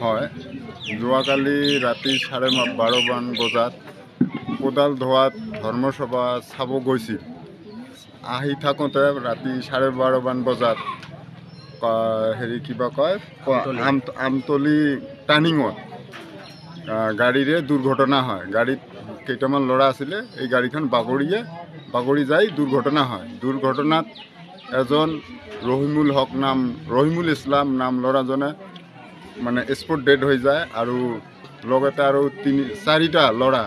হয়, যোৱাকালি ৰাতি 12:30মান বজাত কোদাল ধোৱাত ধৰ্মসভা চাব গৈছিল। আহি থাকোঁতে ৰাতি 12:30মান বজাত কিবা কয় আমতলি টাৰ্ণিঙত গাড়ীৰে দুৰ্ঘটনা হয়। গাড়ীত কেইটামান ল'ৰা আছিলে, এই গাড়ীখন বাগৰি যাই দুৰ্ঘটনা হয়। দুৰ্ঘটনাত এজন ৰহিমুল ইছলাম নাম ল'ৰাজনে মানে স্পট ডেড হৈ যায় আৰু লগতে আৰু 4টা ল'ৰা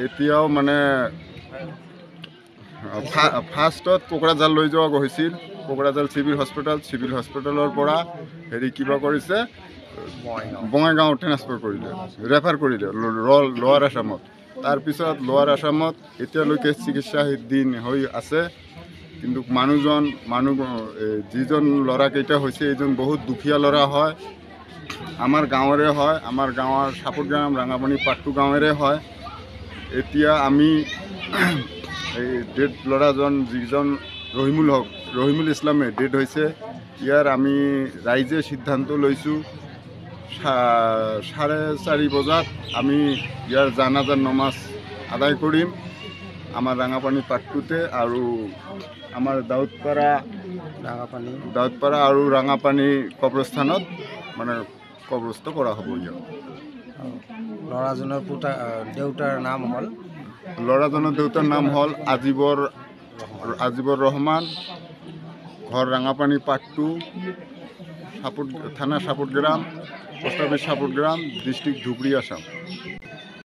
এতিয়াও মানে ফাৰ্ষ্টত কোকৰাঝাৰ লৈ যোৱা হৈছিল। কোকৰাঝাৰ চিভিল হস্পিটেলৰ পৰা কিবা কৰিছে বঙাইগাঁও ট্ৰেন্সফাৰ কৰিলে, ৰেফাৰ কৰিলে লোৱাৰ আছামত। তাৰপিছত লোৱাৰ আছামত এতিয়ালৈকে চিকিৎসাধীন হৈ আছে। কিন্তু যিজন ল'ৰাকেইটা হৈছে এইজন বহুত দুখীয়া ল'ৰা হয়, আমাৰ গাঁৱৰে হয়, আমাৰ গাঁৱৰ চাপটগ্ৰাম ৰাঙাপানী পাট্টু গাঁৱৰে হয়। এতিয়া আমি এই ডেড ল'ৰাজন যিজন ৰহিমুল ইছলামে ডেড হৈছে, ইয়াৰ আমি ৰাইজে সিদ্ধান্ত লৈছোঁ 4:30 বজাত আমি ইয়াৰ জানাজাৰ নমাজ আদায় কৰিম আমাৰ ৰাঙাপানী পাট্টুতে, আৰু আমাৰ দাউদপাৰা আৰু ৰাঙাপানী কবৰস্থানত মানে কবৰস্থ কৰা হ'ব। ইয়াত ল'ৰাজনৰ দেউতাৰ নাম হ'ল আজিবৰ ৰহমান, ঘৰ ৰাঙাপানী পাট্টু, থানা Saputgram, post office Saputgram, district Dhubri, Assam.